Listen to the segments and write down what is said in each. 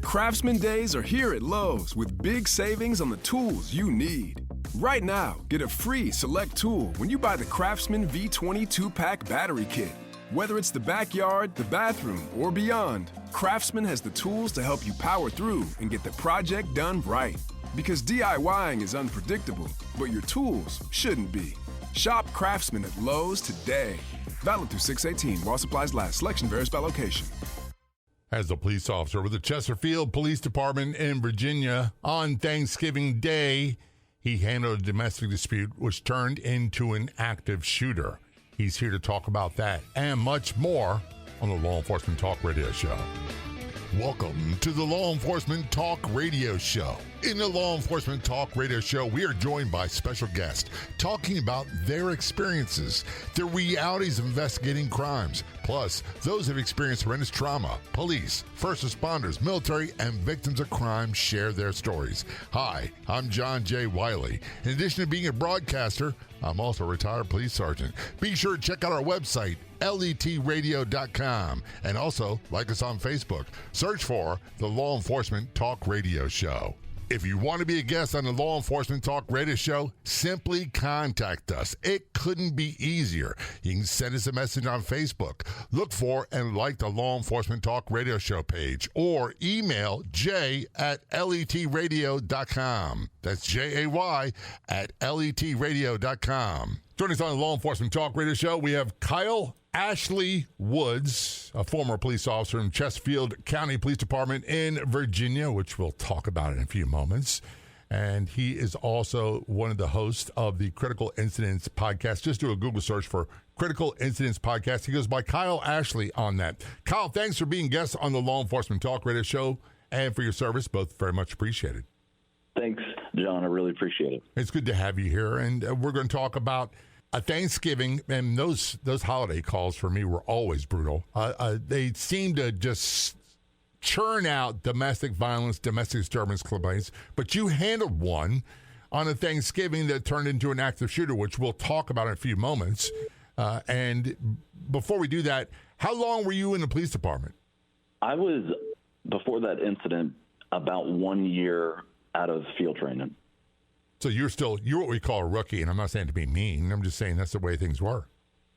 Craftsman Days are here at Lowe's with big savings on the tools you need. Right now, get a free select tool when you buy the Craftsman V20 2-pack battery kit. Whether it's the backyard, the bathroom, or beyond, Craftsman has the tools to help you power through and get the project done right. Because DIYing is unpredictable, but your tools shouldn't be. Shop Craftsman at Lowe's today. Valid through 6/18 while supplies last. Selection varies by location. As a police officer with the Chesterfield Police Department in Virginia on Thanksgiving Day, he handled a domestic dispute which turned into an active shooter. He's here to talk about that and much more on the Law Enforcement Talk Radio Show. Welcome to the Law Enforcement Talk Radio Show. In the Law Enforcement Talk Radio Show, we are joined by special guests talking about their experiences, the realities of investigating crimes, plus those who have experienced horrendous trauma. Police, first responders, military, and victims of crime share their stories. Hi, I'm John J. Wiley. In addition to being a broadcaster, I'm also a retired police sergeant. Be sure to check out our website, letradio.com, and also like us on Facebook. Search for the Law Enforcement Talk Radio Show. If you want to be a guest on the Law Enforcement Talk Radio Show, simply contact us. It couldn't be easier. You can send us a message on Facebook. Look for and like the Law Enforcement Talk Radio Show page, or email jay@letradio.com. That's JAY@letradio.com. Joining us on the Law Enforcement Talk Radio Show, we have Kyle Ashley Woods, a former police officer in Chesterfield County Police Department in Virginia, which we'll talk about in a few moments. And he is also one of the hosts of the Critical Incidents podcast. Just do a Google search for Critical Incidents podcast. He goes by Kyle Ashley on that. Kyle, thanks for being guest on the Law Enforcement Talk Radio Show and for your service. Both very much appreciated. Thanks, John. I really appreciate it. It's good to have you here. And we're going to talk about Thanksgiving, and those holiday calls for me were always brutal. They seem to just churn out domestic violence, domestic disturbance complaints, but you handled one on a Thanksgiving that turned into an active shooter, which we'll talk about in a few moments. And before we do that, how long were you in the police department? I was, before that incident, about 1 year out of field training. So you're what we call a rookie, and I'm not saying to be mean. I'm just saying that's the way things were.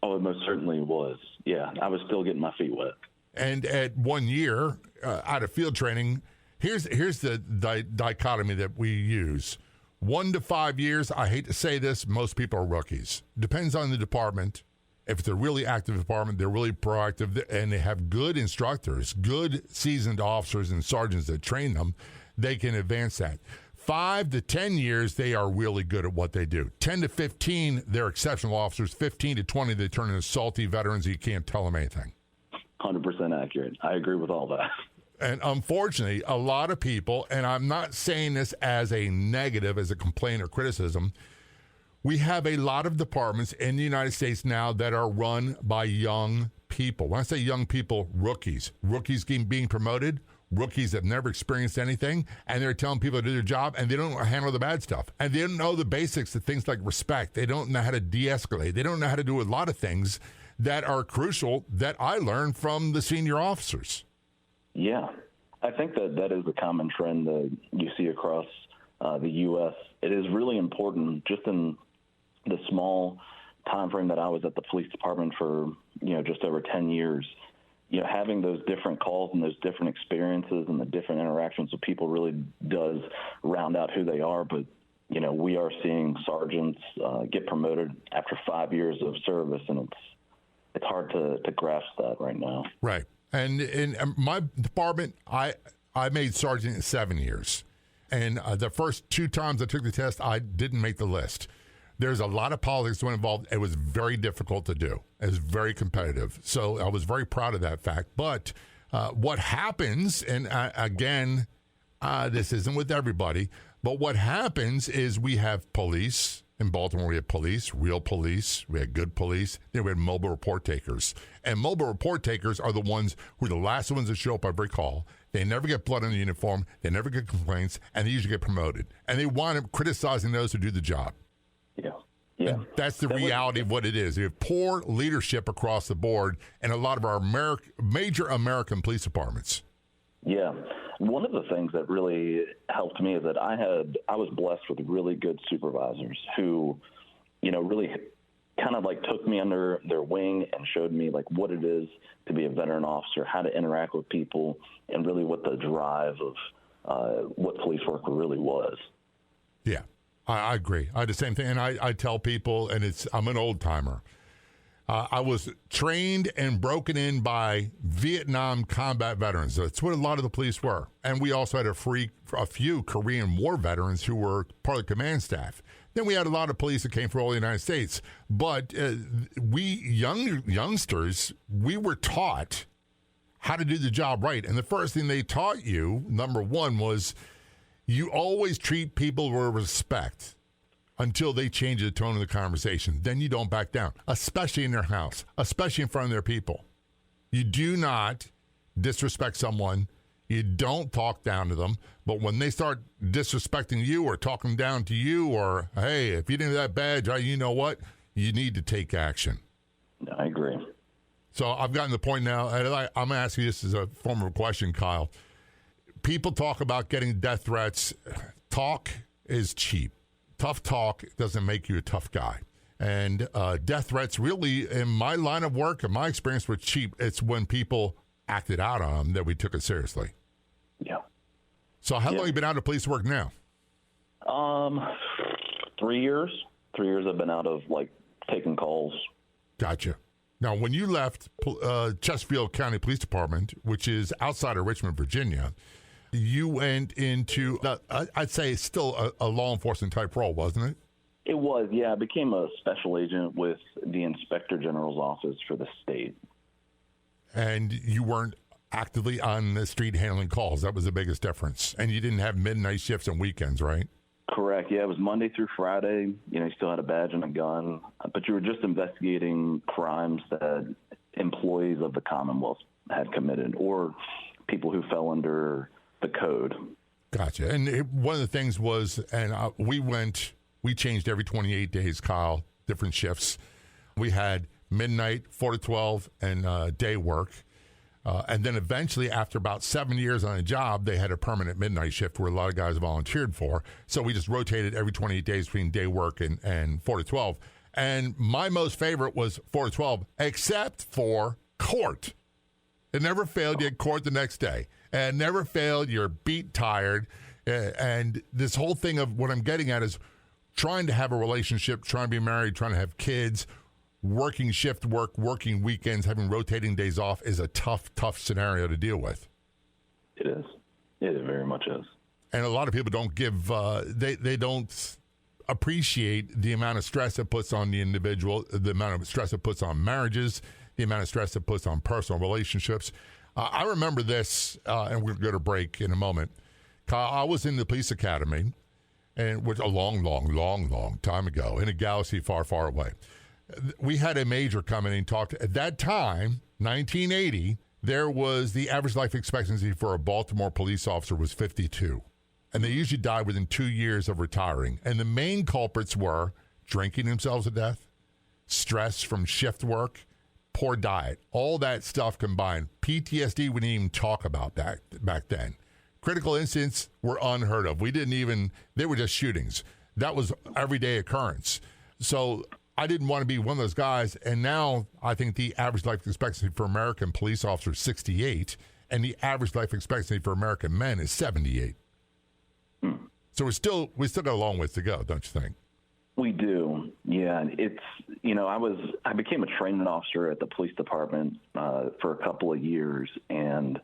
Oh, it most certainly was. Yeah, I was still getting my feet wet. And at 1 year out of field training, here's the dichotomy that we use. 1 to 5 years, I hate to say this, most people are rookies. Depends on the department. If it's a really active department, they're really proactive, and they have good instructors, good seasoned officers and sergeants that train them, they can advance that. 5 to 10 years, they are really good at what they do. 10 to 15, they're exceptional officers. 15 to 20, they turn into salty veterans. You can't tell them anything. 100% accurate. I agree with all that. And unfortunately, a lot of people, and I'm not saying this as a negative, as a complaint or criticism, we have a lot of departments in the United States now that are run by young people. When I say young people, rookies. Rookies being promoted. Rookies have never experienced anything, and they're telling people to do their job, and they don't handle the bad stuff. And they don't know the basics of things like respect. They don't know how to de-escalate. They don't know how to do a lot of things that are crucial that I learned from the senior officers. Yeah. I think that is a common trend that you see across the U.S. It is really important, just in the small time frame that I was at the police department for, just over 10 years, having those different calls and those different experiences and the different interactions with people really does round out who they are. But, we are seeing sergeants get promoted after 5 years of service, and it's hard to grasp that right now. Right. And in my department, I made sergeant in 7 years. And the first 2 times I took the test, I didn't make the list. There's a lot of politics that went involved. It was very difficult to do. It was very competitive. So I was very proud of that fact. But what happens, and again, this isn't with everybody, but what happens is we have police. In Baltimore, we have police, real police. We had good police. Then we had mobile report takers. And mobile report takers are the ones who are the last ones to show up every call. They never get blood on the uniform. They never get complaints. And they usually get promoted. And they wind up criticizing those who do the job. Yeah. And that's the reality of what it is. You have poor leadership across the board in a lot of our major American police departments. Yeah. One of the things that really helped me is that I was blessed with really good supervisors who, really kind of like took me under their wing and showed me like what it is to be a veteran officer, how to interact with people, and really what the drive of what police work really was. Yeah, I agree. I do the same thing. And I tell people, and I'm an old timer. I was trained and broken in by Vietnam combat veterans. That's what a lot of the police were. And we also had a few Korean War veterans who were part of the command staff. Then we had a lot of police that came from all the United States. But we youngsters, we were taught how to do the job right. And the first thing they taught you, number one, was you always treat people with respect until they change the tone of the conversation. Then you don't back down, especially in their house, especially in front of their people. You do not disrespect someone. You don't talk down to them. But when they start disrespecting you or talking down to you or, hey, if you didn't have that badge, you know what? You need to take action. I agree. So I've gotten to the point now, and I'm going to ask you this as a form of question, Kyle. People talk about getting death threats. Talk is cheap. Tough talk doesn't make you a tough guy. And death threats really, in my line of work, in my experience, were cheap. It's when people acted out on them that we took it seriously. Yeah. So how long have you been out of police work now? 3 years. 3 years I've been out of, taking calls. Gotcha. Now, when you left Chesterfield County Police Department, which is outside of Richmond, Virginia, you went into, I'd say it's still a law enforcement type role, wasn't it? It was, yeah. I became a special agent with the Inspector General's office for the state. And you weren't actively on the street handling calls. That was the biggest difference. And you didn't have midnight shifts and weekends, right? Correct. Yeah, it was Monday through Friday. You still had a badge and a gun, but you were just investigating crimes that employees of the Commonwealth had committed or people who fell under the code. Gotcha. And one of the things was, and we changed every 28 days, Kyle, different shifts. We had midnight, 4 to 12, and day work. And then eventually, after about 7 years on a job, they had a permanent midnight shift where a lot of guys volunteered for. So we just rotated every 28 days between day work and 4 to 12. And my most favorite was 4 to 12, except for court. It never failed. You had court the next day. And never failed. You're beat tired. And this whole thing of what I'm getting at is trying to have a relationship, trying to be married, trying to have kids, working shift work, working weekends, having rotating days off is a tough scenario to deal with. It is. It very much is. And a lot of people don't give, they don't appreciate the amount of stress it puts on the individual, the amount of stress it puts on marriages, the amount of stress it puts on personal relationships. I remember this, and we're going to break in a moment. Kyle, I was in the police academy, and which a long time ago, in a galaxy far, far away. We had a major come in and talked. At that time, 1980, there was the average life expectancy for a Baltimore police officer was 52. And they usually died within 2 years of retiring. And the main culprits were drinking themselves to death, stress from shift work, poor diet, all that stuff combined. PTSD, we didn't even talk about that back then. Critical incidents were unheard of. They were just shootings. That was everyday occurrence. So I didn't want to be one of those guys. And now I think the average life expectancy for American police officers is 68, and the average life expectancy for American men is 78. So we still got a long ways to go, don't you think? We do. Yeah. It's, I became a training officer at the police department for a couple of years. And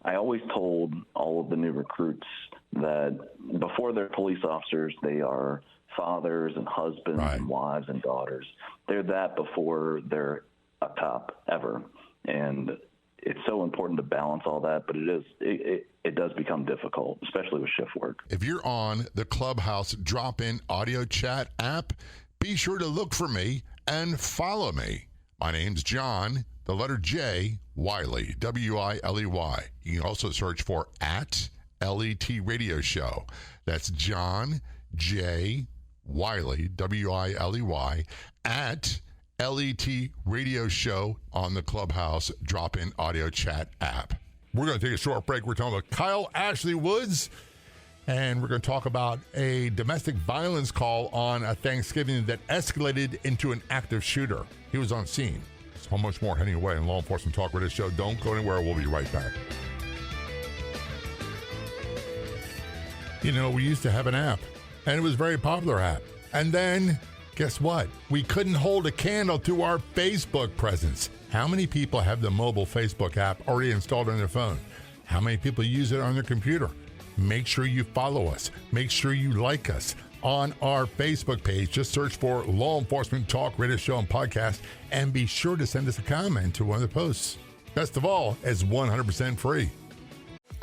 I always told all of the new recruits that before they're police officers, they are fathers and husbands and wives and daughters. They're that before they're a cop ever. And it's so important to balance all that, but it does become difficult, especially with shift work. If you're on the Clubhouse drop-in audio chat app, be sure to look for me and follow me. My name's John, the letter J, Wiley, W-I-L-E-Y. You can also search for @LET Radio Show. That's John J. Wiley, W-I-L-E-Y, @LET Radio Show on the Clubhouse drop-in audio chat app. We're going to take a short break. We're talking about Kyle Ashley Woods, and we're going to talk about a domestic violence call on a Thanksgiving that escalated into an active shooter. He was on scene. So much more heading away on Law Enforcement Talk Radio Show. Don't go anywhere. We'll be right back. You know, we used to have an app, and it was a very popular app. And then, guess what? We couldn't hold a candle to our Facebook presence. How many people have the mobile Facebook app already installed on their phone? How many people use it on their computer? Make sure you follow us. Make sure you like us on our Facebook page. Just search for Law Enforcement Talk Radio Show and Podcast, and be sure to send us a comment to one of the posts. Best of all, it's 100% free.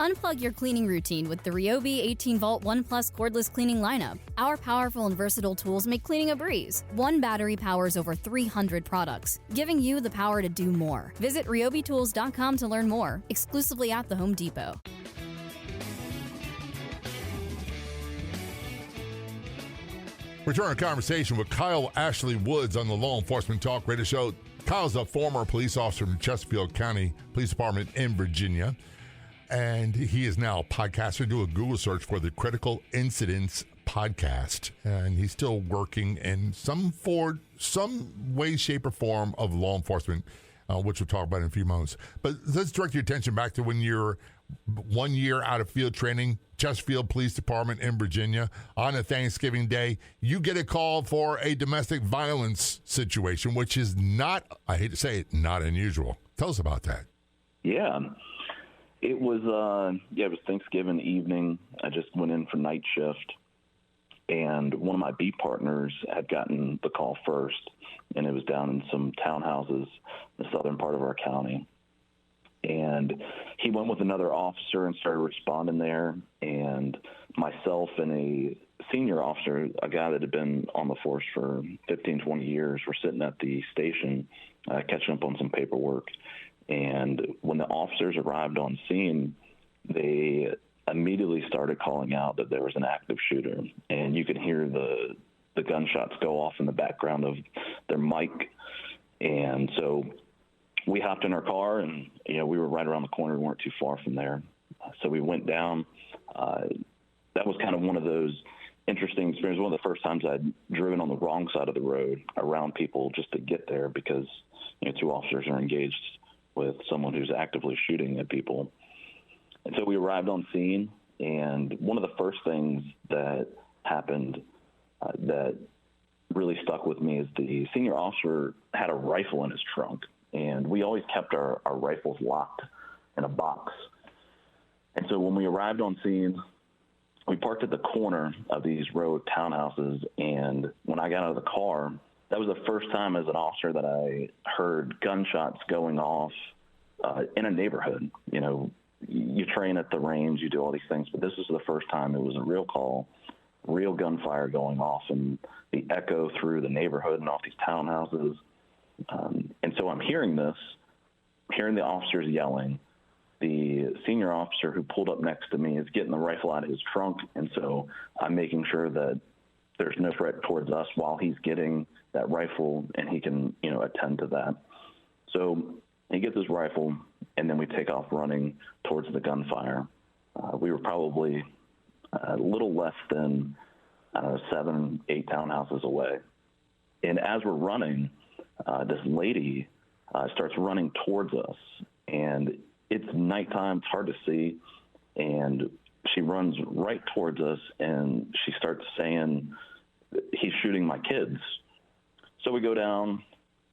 Unplug your cleaning routine with the Ryobi 18-volt 1 Plus cordless cleaning lineup. Our powerful and versatile tools make cleaning a breeze. One battery powers over 300 products, giving you the power to do more. Visit ryobitools.com to learn more, exclusively at the Home Depot. Return a conversation with Kyle Ashley Woods on the Law Enforcement Talk Radio Show. Kyle's a former police officer from Chesterfield County Police Department in Virginia. And he is now a podcaster. Do a Google search for the Critical Incidents Podcast. And he's still working in some way, shape, or form of law enforcement, which we'll talk about in a few moments. But let's direct your attention back to when you're 1 year out of field training, Chesterfield Police Department in Virginia. On a Thanksgiving Day, you get a call for a domestic violence situation, which is not, I hate to say it, not unusual. Tell us about that. Yeah. It was it was Thanksgiving evening. I just went in for night shift, and one of my beat partners had gotten the call first, and it was down in some townhouses in the southern part of our county. And he went with another officer and started responding there, and myself and a senior officer, a guy that had been on the force for 15, 20 years, were sitting at the station catching up on some paperwork. And when the officers arrived on scene, they immediately started calling out that there was an active shooter. And you could hear the gunshots go off in the background of their mic. And so we hopped in our car, and, we were right around the corner. We weren't too far from there. So we went down. That was kind of one of those interesting experiences. One of the first times I'd driven on the wrong side of the road around people just to get there, because, two officers are engaged with someone who's actively shooting at people. And so we arrived on scene, and one of the first things that happened that really stuck with me is the senior officer had a rifle in his trunk, and we always kept our rifles locked in a box. And so when we arrived on scene, we parked at the corner of these row of townhouses, and when I got out of the car, that was the first time as an officer that I heard gunshots going off in a neighborhood. You train at the range, you do all these things, but this was the first time it was a real call, real gunfire going off, and the echo through the neighborhood and off these townhouses. And so I'm hearing the officers yelling. The senior officer who pulled up next to me is getting the rifle out of his trunk, and so I'm making sure that there's no threat towards us while he's getting that rifle, and he can, attend to that. So he gets his rifle, and then we take off running towards the gunfire. We were probably a little less than, 7, 8 townhouses away. And as we're running, this lady starts running towards us, and it's nighttime, it's hard to see, and she runs right towards us, and she starts saying, "He's shooting my kids." So we go down,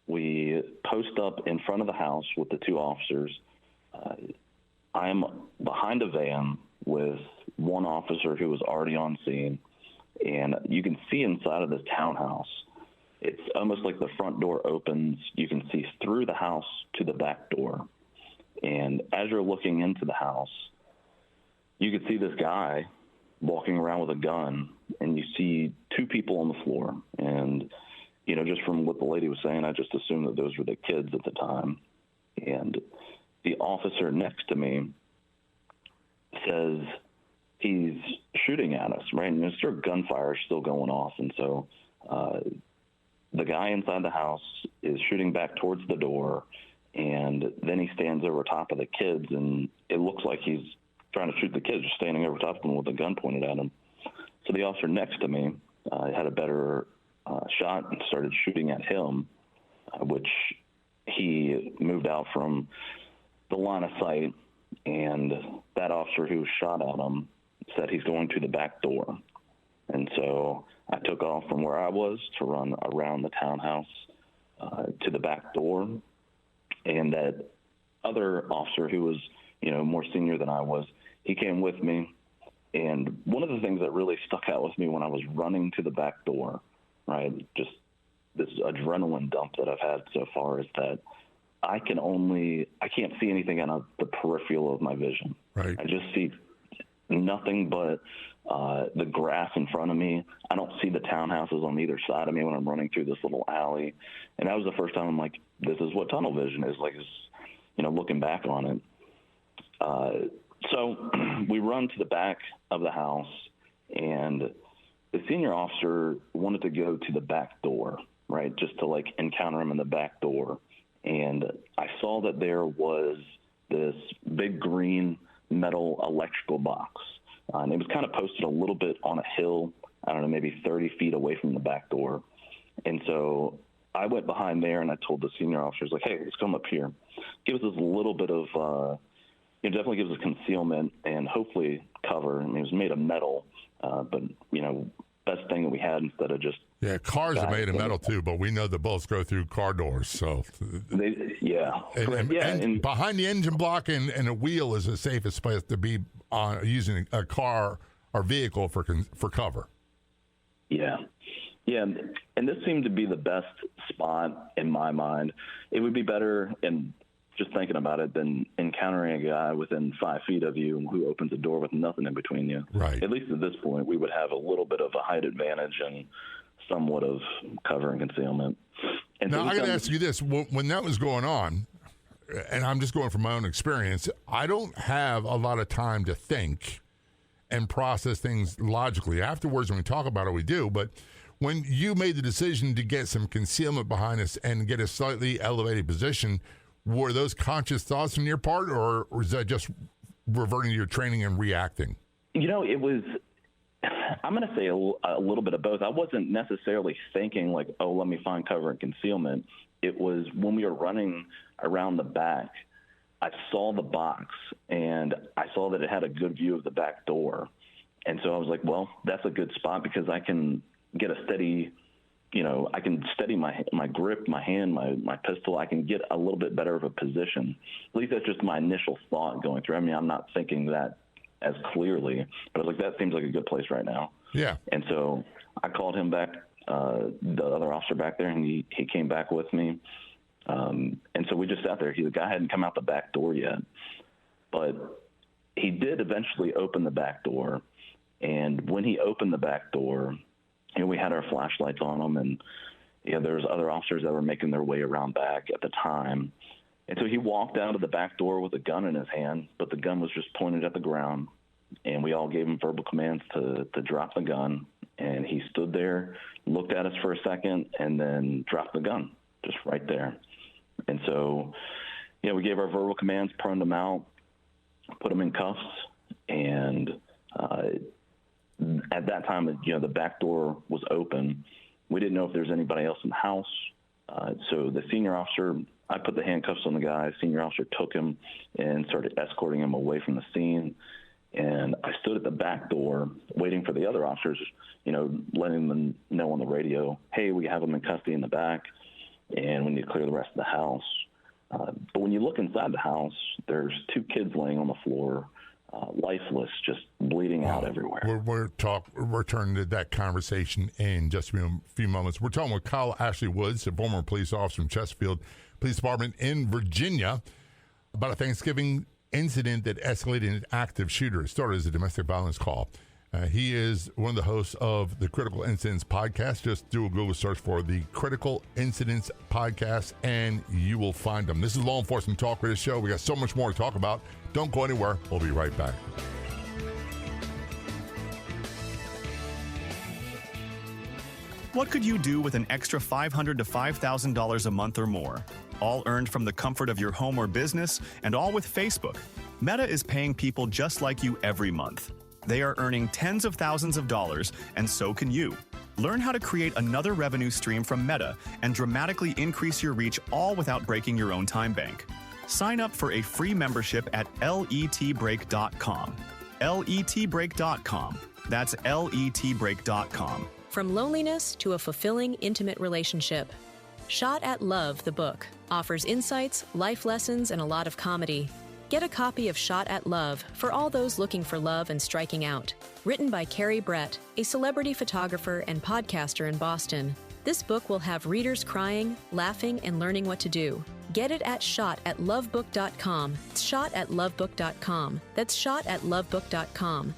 we post up in front of the house with the 2 officers. I'm behind a van with one officer who was already on scene, and you can see inside of this townhouse. It's almost like the front door opens. You can see through the house to the back door. And as you're looking into the house, you could see this guy walking around with a gun, and you see 2 people on the floor. And, just from what the lady was saying, I just assumed that those were the kids at the time. And the officer next to me says he's shooting at us, right? And there's gunfire still going off. And so the guy inside the house is shooting back towards the door, and then he stands over top of the kids, and it looks like he's trying to shoot the kids, just standing over top of them with a gun pointed at him. So the officer next to me had a better shot and started shooting at him, which he moved out from the line of sight, and that officer who shot at him said he's going to the back door. And so I took off from where I was to run around the townhouse to the back door, and that other officer who was, more senior than I was, he came with me. And one of the things that really stuck out with me when I was running to the back door, right, just this adrenaline dump that I've had so far, is that I can't see anything out of the peripheral of my vision. Right. I just see nothing but the grass in front of me. I don't see the townhouses on either side of me when I'm running through this little alley. And that was the first time I'm like, this is what tunnel vision is like, looking back on it. So we run to the back of the house, and the senior officer wanted to go to the back door, right, just to encounter him in the back door. And I saw that there was this big green metal electrical box. And it was kind of posted a little bit on a hill, I don't know, maybe 30 feet away from the back door. And so I went behind there, and I told the senior officers, hey, let's come up here. Give us this little bit of, it definitely gives us concealment and hopefully cover. I mean, it was made of metal, but, best thing that we had instead of just... Yeah, cars are made of metal too, but we know the bullets go through car doors, so... And behind the engine block and a wheel is the safest place to be using a car or vehicle for cover. Yeah, and this seemed to be the best spot in my mind. It would be better, and just thinking about it, than encountering a guy within 5 feet of you who opens a door with nothing in between you. Right. At least at this point, we would have a little bit of a height advantage and somewhat of cover and concealment. And now, I got to ask you this. When that was going on, and I'm just going from my own experience, I don't have a lot of time to think and process things logically. Afterwards, when we talk about it, we do. But when you made the decision to get some concealment behind us and get a slightly elevated position, were those conscious thoughts on your part, or was that just reverting to your training and reacting? It was, I'm going to say a little bit of both. I wasn't necessarily thinking let me find cover and concealment. It was when we were running around the back, I saw the box, and I saw that it had a good view of the back door. And so I was like, well, that's a good spot because I can get a steady, I can steady my grip, my hand, my pistol. I can get a little bit better of a position. At least that's just my initial thought going through. I mean, I'm not thinking that as clearly, but I was like, that seems like a good place right now. Yeah. And so I called him back, the other officer back there, and he came back with me. And so we just sat there. The guy hadn't come out the back door yet, but he did eventually open the back door. And when he opened the back door, we had our flashlights on him, and there was other officers that were making their way around back at the time. And so he walked out of the back door with a gun in his hand, but the gun was just pointed at the ground, and we all gave him verbal commands to drop the gun. And he stood there, looked at us for a second, and then dropped the gun just right there. And so, we gave our verbal commands, pruned him out, put him in cuffs, and at that time, the back door was open. We didn't know if there was anybody else in the house. So the senior officer, I put the handcuffs on the guy. The senior officer took him and started escorting him away from the scene. And I stood at the back door waiting for the other officers, letting them know on the radio, hey, we have him in custody in the back, and we need to clear the rest of the house. But when you look inside the house, there's 2 kids laying on the floor, lifeless, just bleeding out everywhere. We're turning to that conversation in just a few moments. We're talking with Kyle Ashley Woods, a former police officer from Chesterfield Police Department in Virginia, about a Thanksgiving incident that escalated into an active shooter. It started as a domestic violence call. He is one of the hosts of the Critical Incidents podcast. Just do a Google search for the Critical Incidents podcast, and you will find them. This is Law Enforcement Talk Radio Show. We got so much more to talk about. Don't go anywhere. We'll be right back. What could you do with an extra $500 to $5,000 a month or more? all earned from the comfort of your home or business, and all with Facebook. Meta is paying people just like you every month. They are earning tens of thousands of dollars, and so can you. Learn how to create another revenue stream from Meta and dramatically increase your reach, all without breaking your own time bank. Sign up for a free membership at letbreak.com. letbreak.com. That's letbreak.com. From loneliness to a fulfilling, intimate relationship. Shot at Love, the book, offers insights, life lessons, and a lot of comedy. Get a copy of Shot at Love for all those looking for love and striking out. Written by Carrie Brett, a celebrity photographer and podcaster in Boston. This book will have readers crying, laughing, and learning what to do. Get it at shotatlovebook.com. It's shotatlovebook.com. That's shotatlovebook.com.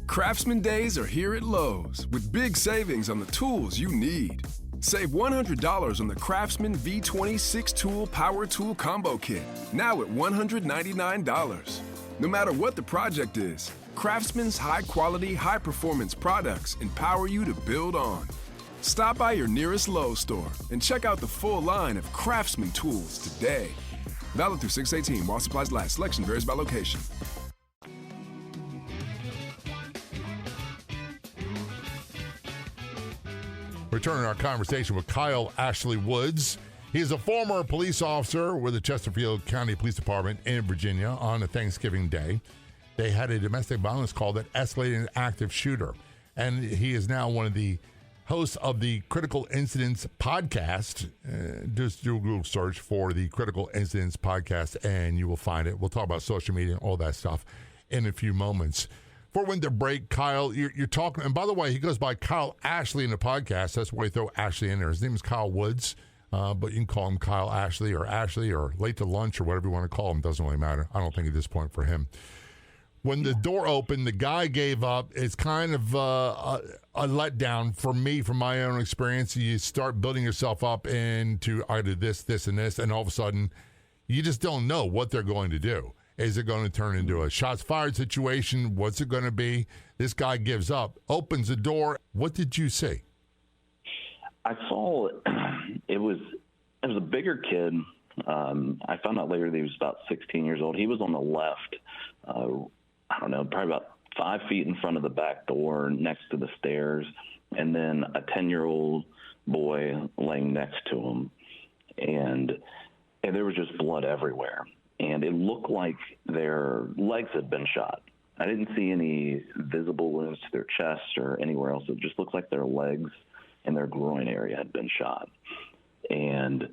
Craftsman Days are here at Lowe's with big savings on the tools you need. Save $100 on the Craftsman V20 6-tool power tool combo kit, now at $199. No matter what the project is, Craftsman's high-quality, high-performance products empower you to build on. Stop by your nearest Lowe's store and check out the full line of Craftsman tools today. Valid through 6/18 while supplies last. Selection varies by location. Returning our conversation with Kyle Ashley Woods. He is a former police officer with the Chesterfield County Police Department in Virginia on a Thanksgiving Day. They had a domestic violence call that escalated an active shooter. And he is now one of the hosts of the Critical Incidents podcast. Just do a Google search for the Critical Incidents podcast and you will find it. We'll talk about social media and all that stuff in a few moments. For when to break, Kyle, you're talking, and by the way, he goes by Kyle Ashley in the podcast. That's why I throw Ashley in there. His name is Kyle Woods, but you can call him Kyle Ashley or late to lunch or whatever you want to call him. Doesn't really matter. I don't think at this point for him. When the door opened, the guy gave up. It's kind of a letdown for me, from my own experience. You start building yourself up into either this, and this, and all of a sudden, you just don't know what they're going to do. Is it going to turn into a shots fired situation? What's it going to be? This guy gives up, opens the door. What did you see? I saw it was a bigger kid. I found out later that he was about 16 years old. He was on the left, I don't know, probably about 5 feet in front of the back door next to the stairs, and then a 10-year-old boy laying next to him. And there was just blood everywhere. And it looked like their legs had been shot. I didn't see any visible wounds to their chest or anywhere else. It just looked like their legs and their groin area had been shot. And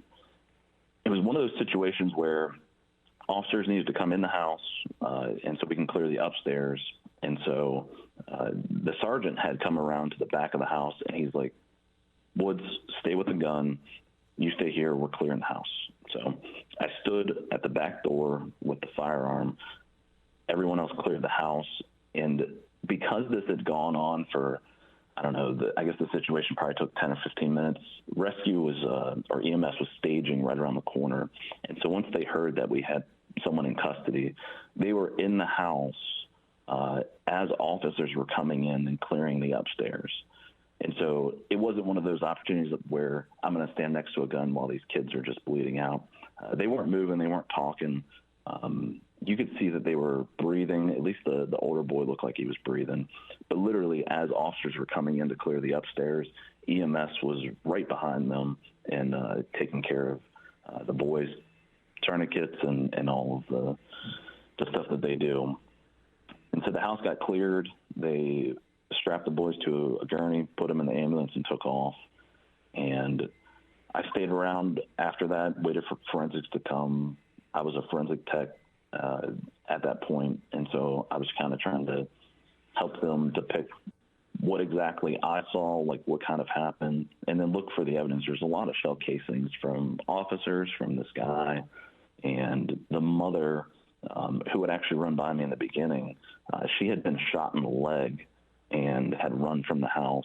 it was one of those situations where officers needed to come in the house, and so we can clear the upstairs. And so the sergeant had come around to the back of the house, and he's like, Woods, stay with the gun. You stay here. We're clearing the house. So I stood at the back door with the firearm. Everyone else cleared the house. And because this had gone on for, I don't know, I guess the situation probably took 10 or 15 minutes, rescue was, or EMS was staging right around the corner. And so once they heard that we had someone in custody, they were in the house as officers were coming in and clearing the upstairs. And so it wasn't one of those opportunities where I'm going to stand next to a gun while these kids are just bleeding out. They weren't moving. They weren't talking. You could see that they were breathing. At least the older boy looked like he was breathing. But literally, as officers were coming in to clear the upstairs, EMS was right behind them and taking care of the boys' tourniquets and all of the stuff that they do. And so the house got cleared. They strapped the boys to a gurney, put them in the ambulance, and took off. And I stayed around after that, waited for forensics to come. I was a forensic tech at that point, and so I was kind of trying to help them depict what exactly I saw, like what kind of happened, and then look for the evidence. There's a lot of shell casings from officers, from this guy, and the mother who had actually run by me in the beginning. She had been shot in the leg and had run from the house,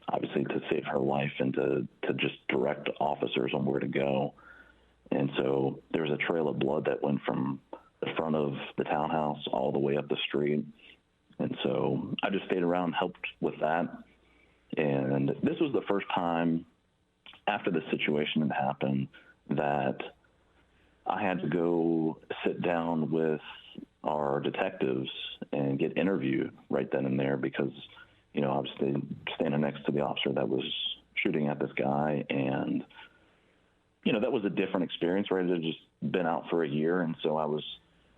obviously to save her life and to just direct officers on where to go. And so there was a trail of blood that went from the front of the townhouse all the way up the street. And so I just stayed around, helped with that. And this was the first time after the situation had happened that I had to go sit down with our detectives and get interviewed right then and there because, obviously standing next to the officer that was shooting at this guy. And, that was a different experience, right? I'd just been out for a year. And so I was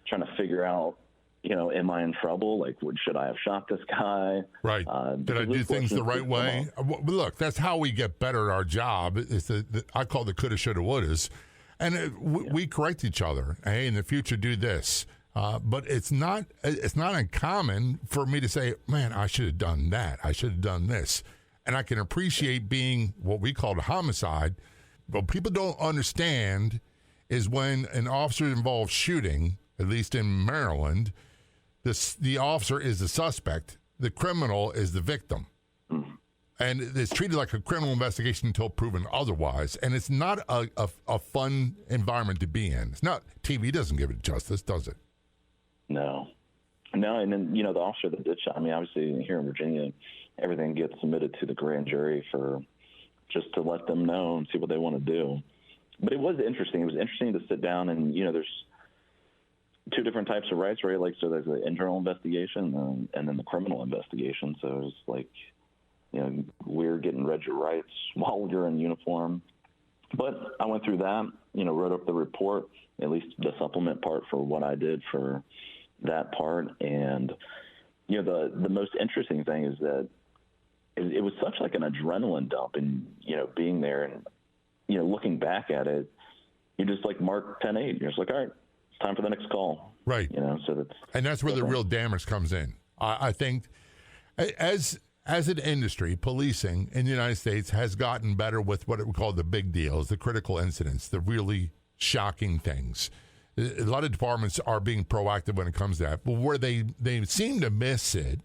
trying to figure out, am I in trouble? Like, should I have shot this guy? Right. Did I do things the right way? Look, that's how we get better at our job. It's I call it the coulda, shoulda, wouldas. And we correct each other. Hey, in the future, do this. But it's not uncommon for me to say, man, I should have done that. I should have done this. And I can appreciate being what we call a homicide. What people don't understand is when an officer involves shooting, at least in Maryland, the officer is the suspect. The criminal is the victim. And it's treated like a criminal investigation until proven otherwise. And it's not a fun environment to be in. It's not. TV doesn't give it justice, does it? No. And then, the officer that did shot me, obviously here in Virginia, everything gets submitted to the grand jury for just to let them know and see what they want to do. But it was interesting. It was interesting to sit down and, there's two different types of rights, right? Like, so there's the internal investigation and then the criminal investigation. So it's like, we're getting read your rights while you're in uniform. But I went through that, wrote up the report, at least the supplement part for what I did for that part. And, the most interesting thing is that it was such like an adrenaline dump and, being there and, looking back at it, you're just like Mark 10:8. You're just like, all right, it's time for the next call. Right. And that's where the real damage comes in. I think as an industry, policing in the United States has gotten better with what we call the big deals, the critical incidents, the really shocking things. A lot of departments are being proactive when it comes to that. But where they seem to miss it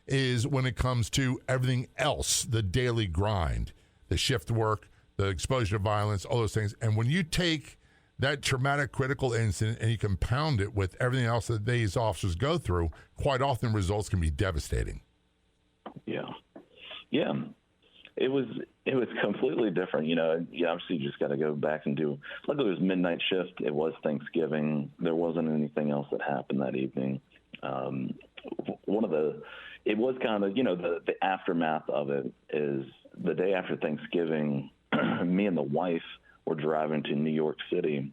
is when it comes to everything else, the daily grind, the shift work, the exposure to violence, all those things. And when you take that traumatic critical incident and you compound it with everything else that these officers go through, quite often results can be devastating. Yeah. It was completely different. You obviously just got to go back and do. Luckily, it was midnight shift. It was Thanksgiving. There wasn't anything else that happened that evening. It was kind of the aftermath of it is the day after Thanksgiving. Me and the wife were driving to New York City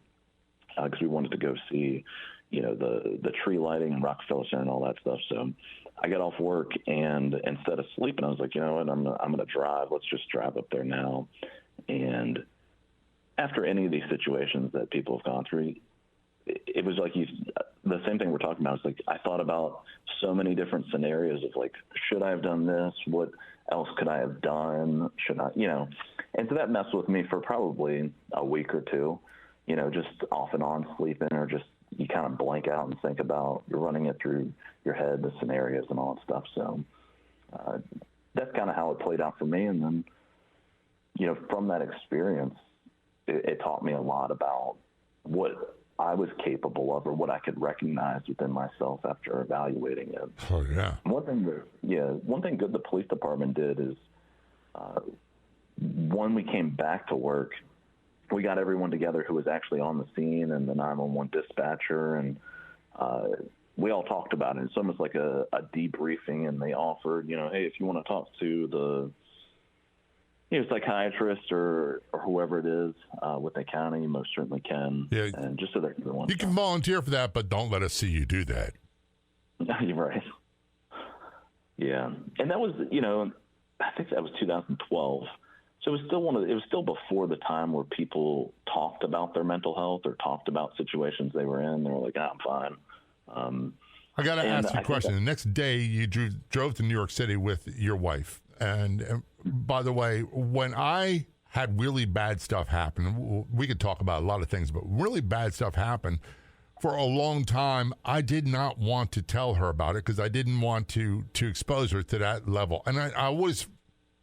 because we wanted to go see, the tree lighting and Rockefeller Center and all that stuff. So I got off work, and instead of sleeping, I was like, you know what, I'm going to drive. Let's just drive up there now. And after any of these situations that people have gone through, it was like the same thing we're talking about. It's like I thought about so many different scenarios of like, should I have done this? What else could I have done? Should I, And so that messed with me for probably a week or two, just off and on sleeping or just you kind of blank out and think about you're running it through your head, the scenarios and all that stuff. So that's kind of how it played out for me. And then, from that experience, it taught me a lot about what I was capable of or what I could recognize within myself after evaluating it. Oh, yeah. One thing good the police department did is when we came back to work, we got everyone together who was actually on the scene and the 911 dispatcher, and we all talked about it. It's almost like a debriefing, and they offered, hey, if you want to talk to the psychiatrist or whoever it is with the county, you most certainly can. Yeah. And just so that everyone you can volunteer for that, but don't let us see you do that. You're right. Yeah. And that was, I think that was 2012. So it was still before the time where people talked about their mental health or talked about situations they were in. They were like, I'm fine. I got to ask you a question. The next day you drove to New York City with your wife. And by the way, when I had really bad stuff happen, we could talk about a lot of things, but really bad stuff happened, for a long time, I did not want to tell her about it because I didn't want to expose her to that level. And I always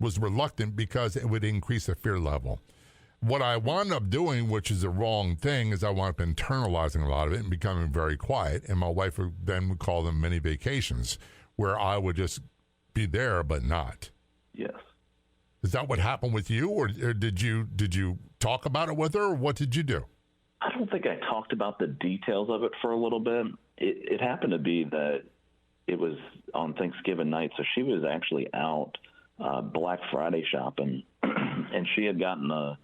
was reluctant because it would increase the fear level. What I wound up doing, which is the wrong thing, is I wound up internalizing a lot of it and becoming very quiet. And my wife would call them mini vacations, where I would just be there but not. Yes. Is that what happened with you, or did you talk about it with her, or what did you do? I don't think I talked about the details of it for a little bit. It happened to be that it was on Thanksgiving night, so she was actually out Black Friday shopping, and she had gotten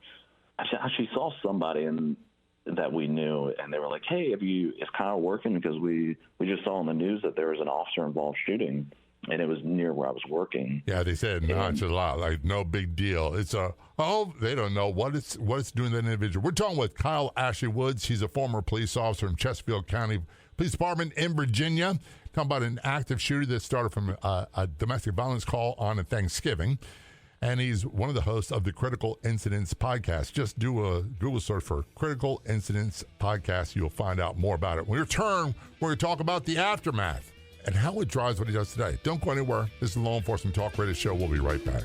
she saw somebody that we knew, and they were like, "Hey, is Kyle working?" Because we just saw on the news that there was an officer-involved shooting, and it was near where I was working. Yeah, they said it's a lot, like no big deal. It's they don't know what it's doing to that individual. We're talking with Kyle Ashley Woods. He's a former police officer in Chesterfield County Police Department in Virginia. Talking about an active shooter that started from a domestic violence call on a Thanksgiving. And he's one of the hosts of the Critical Incidents podcast. Just do a Google search for Critical Incidents podcast. You'll find out more about it. When we return, we're going to talk about the aftermath and how it drives what he does today. Don't go anywhere. This is the Law Enforcement Talk Radio Show. We'll be right back.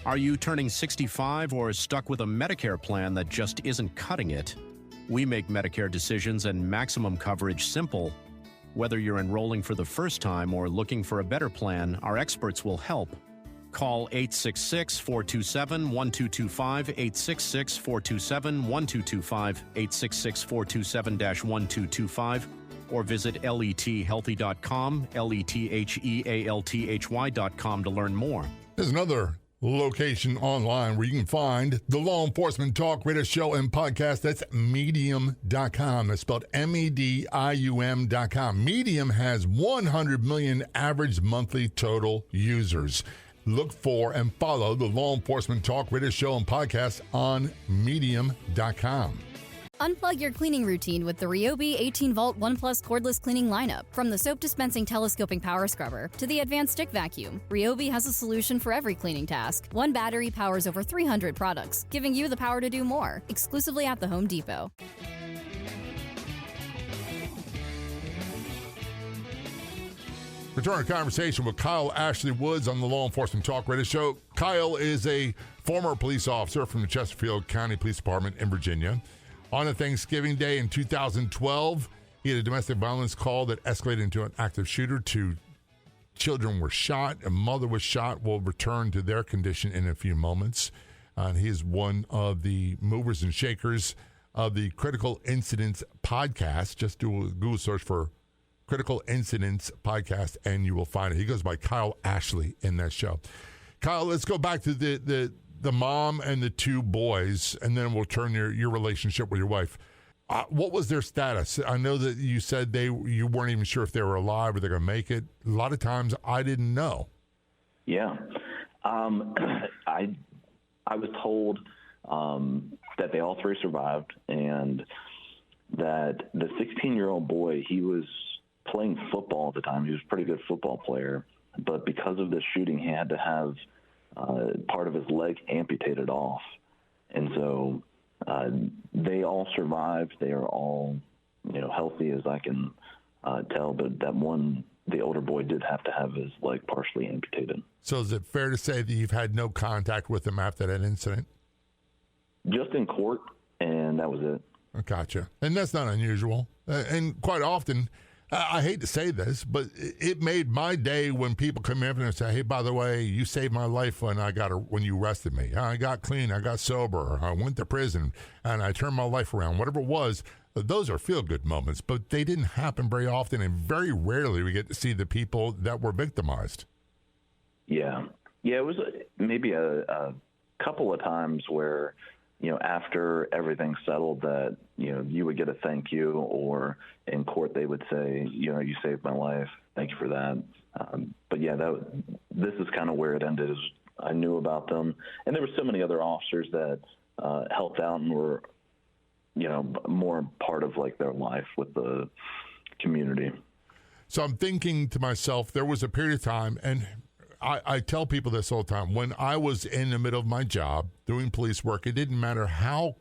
Are you turning 65 or stuck with a Medicare plan that just isn't cutting it? We make Medicare decisions and maximum coverage simple. Whether you're enrolling for the first time or looking for a better plan, our experts will help. Call 866-427-1225, 866-427-1225, 866-427-1225, or visit lethealthy.com, lethealthy.com to learn more. There's another location online where you can find the Law Enforcement Talk Radio Show and podcast. That's medium.com. That's spelled medium.com. Medium has 100 million average monthly total users. Look for and follow the Law Enforcement Talk Radio Show and podcast on medium.com. Unplug your cleaning routine with the Ryobi 18-volt 1 Plus cordless cleaning lineup. From the soap-dispensing telescoping power scrubber to the advanced stick vacuum, Ryobi has a solution for every cleaning task. One battery powers over 300 products, giving you the power to do more. Exclusively at the Home Depot. Return to conversation with Kyle Ashley Woods on the Law Enforcement Talk Radio Show. Kyle is a former police officer from the Chesterfield County Police Department in Virginia. On a Thanksgiving Day in 2012, he had a domestic violence call that escalated into an active shooter. 2 children were shot. A mother was shot. We'll return to their condition in a few moments. He is one of the movers and shakers of the Critical Incidents podcast. Just do a Google search for Critical Incidents podcast, and you will find it. He goes by Kyle Ashley in that show. Kyle, let's go back to the mom and the 2 boys, and then we'll turn your relationship with your wife. What was their status? I know that you said you weren't even sure if they were alive or they're going to make it. A lot of times I didn't know. Yeah. I was told that they all 3 survived, and that the 16-year-old boy, he was playing football at the time. He was a pretty good football player, but because of this shooting, he had to have part of his leg amputated off. And so they all survived. They are all, healthy as I can tell, but that one, the older boy, did have to have his leg partially amputated. So is it fair to say that you've had no contact with him after that incident? Just in court, and that was it. Gotcha. And that's not unusual. And quite often, I hate to say this, but it made my day when people come in and say, "Hey, by the way, you saved my life when you arrested me. I got clean, I got sober, I went to prison, and I turned my life around." Whatever it was, those are feel-good moments, but they didn't happen very often, and very rarely we get to see the people that were victimized. Yeah. It was maybe a couple of times where, after everything settled, that, you would get a thank you, or in court they would say, "You saved my life. Thank you for that." But yeah, this is kind of where it ended. Is I knew about them, and there were so many other officers that helped out and were, more part of like their life with the community. So I'm thinking to myself, there was a period of time, and I tell people this all the time. When I was in the middle of my job doing police work, it didn't matter how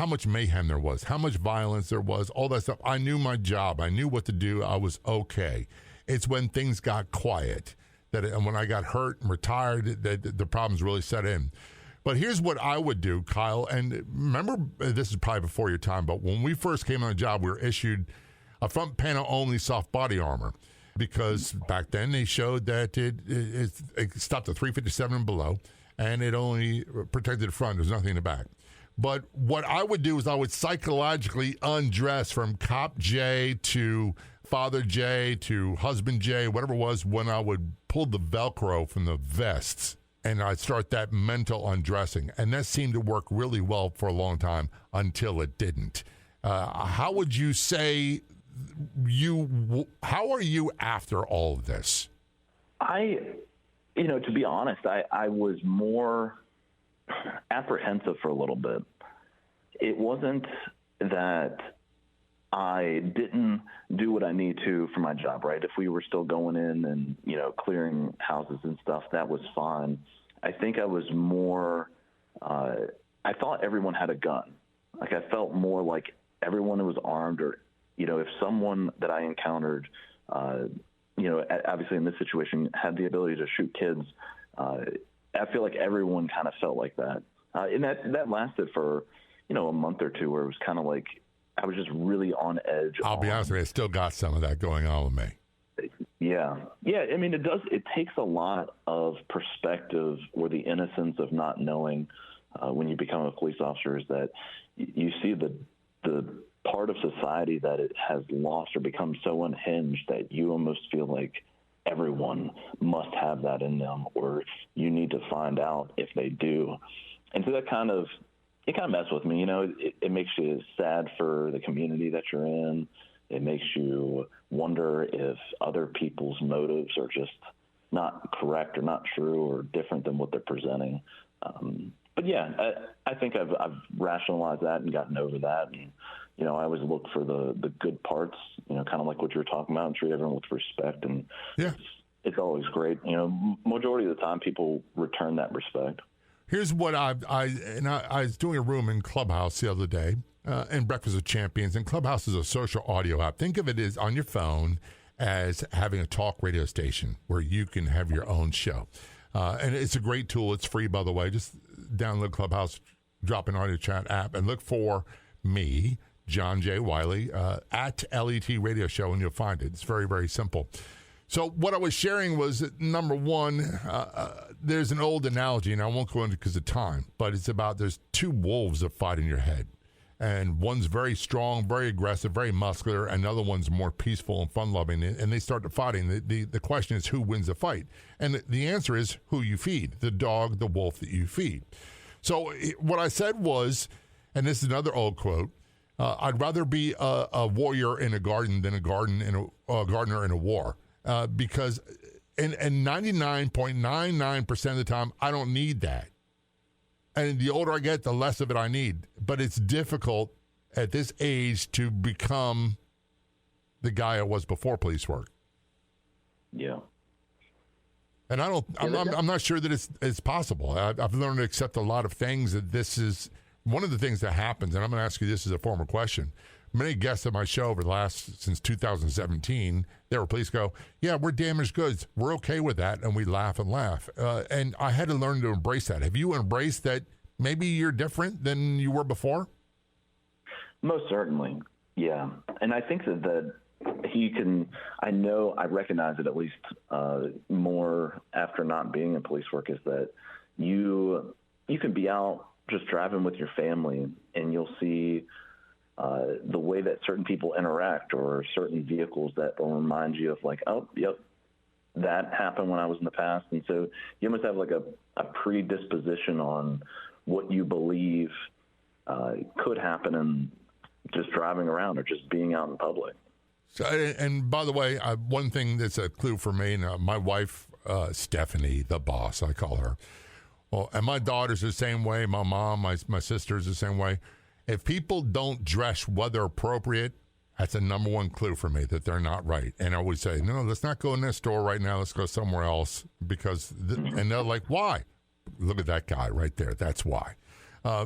much mayhem there was, how much violence there was, all that stuff. I knew my job. I knew what to do. I was okay. It's when things got quiet, and when I got hurt and retired, that the problems really set in. But here's what I would do, Kyle. And remember, this is probably before your time, but when we first came on the job, we were issued a front panel only soft body armor. because back then they showed that it stopped at 357 and below, and it only protected the front. There's nothing in the back. But what I would do is I would psychologically undress from Cop J to Father J to Husband J, whatever it was, when I would pull the Velcro from the vests, and I'd start that mental undressing. And that seemed to work really well for a long time until it didn't. How would you say how are you after all of this? To be honest, I was more apprehensive for a little bit. It wasn't that I didn't do what I need to for my job, right? If we were still going in and, clearing houses and stuff, that was fine. I think I was more, I thought everyone had a gun. Like I felt more like everyone was armed, or, if someone that I encountered, obviously in this situation had the ability to shoot kids, I feel like everyone kind of felt like that. And that lasted for, a month or two, where it was kind of like I was just really on edge. I'll be honest with you, I still got some of that going on with me. Yeah. I mean, it takes a lot of perspective or the innocence of not knowing when you become a police officer, is that you see the part of society that it has lost or become so unhinged that you almost feel like everyone must have that in them, or you need to find out if they do. And so that kind of messed with me. It makes you sad for the community that you're in. It makes you wonder if other people's motives are just not correct or not true or different than what they're presenting. But yeah, I think I've rationalized that and gotten over that. And, I always look for the good parts, kind of like what you were talking about, and treat everyone with respect. And yeah, it's always great. Majority of the time people return that respect. Here's what I was doing a room in Clubhouse the other day, in Breakfast with Champions, and Clubhouse is a social audio app. Think of it as on your phone as having a talk radio station where you can have your own show. And it's a great tool. It's free, by the way. Just download Clubhouse, drop an audio chat app, and look for me, John J. Wiley, at LET Radio Show, and you'll find it. It's very, very simple. So what I was sharing was that, number one, there's an old analogy, and I won't go into it because of time, but it's about there's two wolves that fight in your head. And one's very strong, very aggressive, very muscular, and the other one's more peaceful and fun-loving, and they start fighting. The question is who wins the fight? And the answer is who you feed, the dog, the wolf that you feed. So what I said was, and this is another old quote, I'd rather be a warrior in a garden than a gardener in a war. Because and 99.99% of the time, I don't need that. And the older I get, the less of it I need. But it's difficult at this age to become the guy I was before police work. Yeah. And I'm not sure that it's possible. I've learned to accept a lot of things, that this is one of the things that happens. And I'm going to ask you this as a former question. Many guests on my show since 2017, there were police go, yeah, we're damaged goods. We're okay with that. And we laugh and laugh. And I had to learn to embrace that. Have you embraced that maybe you're different than you were before? Most certainly. Yeah. And I think that I recognize it at least more after not being in police work, is that you can be out just driving with your family and you'll see the way that certain people interact, or certain vehicles that will remind you of like, oh, yep, that happened when I was in the past. And so you almost have like a predisposition on what you believe could happen in just driving around or just being out in public. So, and by the way, one thing that's a clue for me, my wife, Stephanie, the boss, I call her. Well, and my daughter's the same way. My mom, my sister's the same way. If people don't dress weather appropriate, that's a number one clue for me that they're not right. And I always say, no, let's not go in this store right now. Let's go somewhere else and they're like, why? Look at that guy right there. That's why.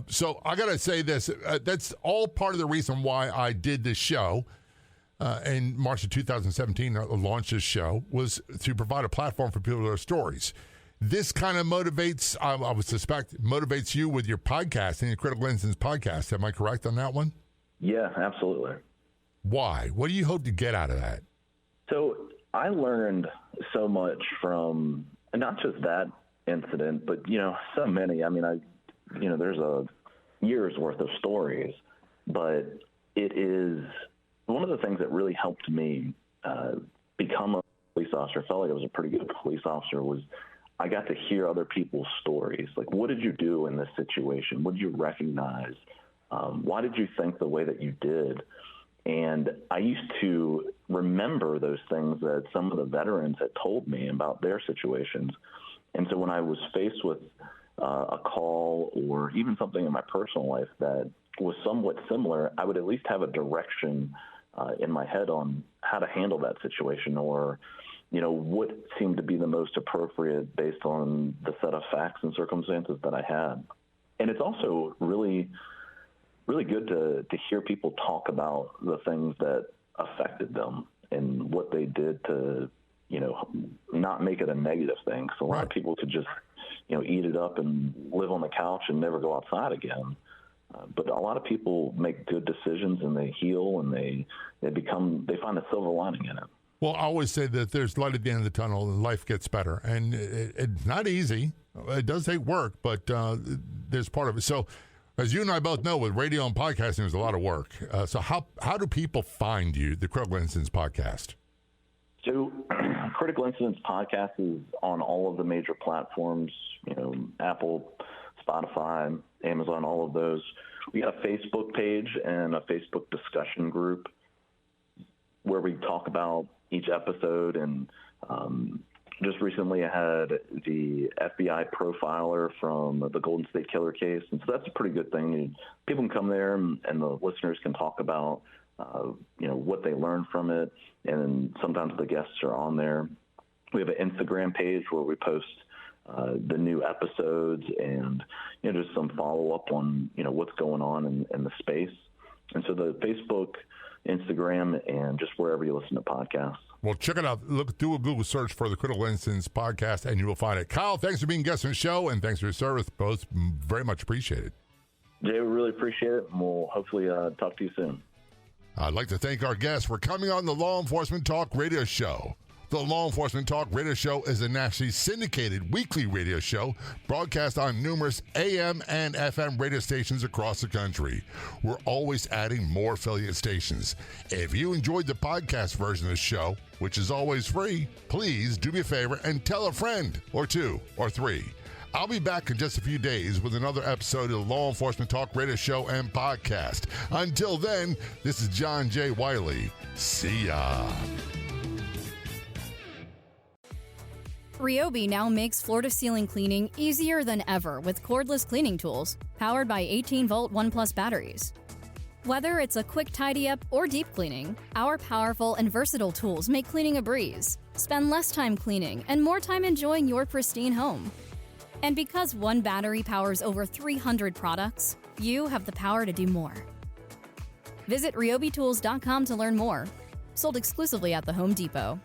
So I got to say this. That's all part of the reason why I did this show. In March of 2017, I launched this show, was to provide a platform for people to tell stories. This kind of motivates, I would suspect, motivates you with your podcasting, your Critical Instance podcast. Am I correct on that one? Yeah, absolutely. Why? What do you hope to get out of that? So I learned so much from not just that incident, but, so many. I mean, there's a year's worth of stories, but it is one of the things that really helped me become a police officer. I felt like I was a pretty good police officer was I got to hear other people's stories. Like, what did you do in this situation? What did you recognize? Why did you think the way that you did? And I used to remember those things that some of the veterans had told me about their situations. And so when I was faced with a call or even something in my personal life that was somewhat similar, I would at least have a direction in my head on how to handle that situation or, what seemed to be the most appropriate based on the set of facts and circumstances that I had. And it's also really good to hear people talk about the things that affected them and what they did to, not make it a negative thing. So a lot of people could just, eat it up and live on the couch and never go outside again. But a lot of people make good decisions and they heal and they find a silver lining in it. Well, I always say that there's light at the end of the tunnel and life gets better. And it's not easy. It does take work, but there's part of it. So as you and I both know, with radio and podcasting, there's a lot of work. So how do people find you, the Critical Incidents Podcast? So Critical Incidents Podcast is on all of the major platforms, Apple, Spotify, Amazon, all of those. We got a Facebook page and a Facebook discussion group where we talk about each episode. And just recently I had the FBI profiler from the Golden State Killer case. And so that's a pretty good thing. People can come there and the listeners can talk about, what they learned from it. And sometimes the guests are on there. We have an Instagram page where we post the new episodes and, just some follow-up on, what's going on in the space. And so the Facebook, Instagram, and just wherever you listen to podcasts. Well, check it out. Do a Google search for the Critical Incidents Podcast, and you will find it. Kyle, thanks for being a guest on the show, and thanks for your service. Both very much appreciated. Jay, we really appreciate it, and we'll hopefully talk to you soon. I'd like to thank our guests for coming on the Law Enforcement Talk Radio Show. The Law Enforcement Talk Radio Show is a nationally syndicated weekly radio show broadcast on numerous AM and FM radio stations across the country. We're always adding more affiliate stations. If you enjoyed the podcast version of the show, which is always free, please do me a favor and tell a friend or two or three. I'll be back in just a few days with another episode of the Law Enforcement Talk Radio Show and Podcast. Until then, this is John J. Wiley. See ya. Ryobi now makes floor-to-ceiling cleaning easier than ever with cordless cleaning tools powered by 18-volt 1+ batteries. Whether it's a quick tidy-up or deep cleaning, our powerful and versatile tools make cleaning a breeze. Spend less time cleaning and more time enjoying your pristine home. And because one battery powers over 300 products, you have the power to do more. Visit ryobitools.com to learn more. Sold exclusively at the Home Depot.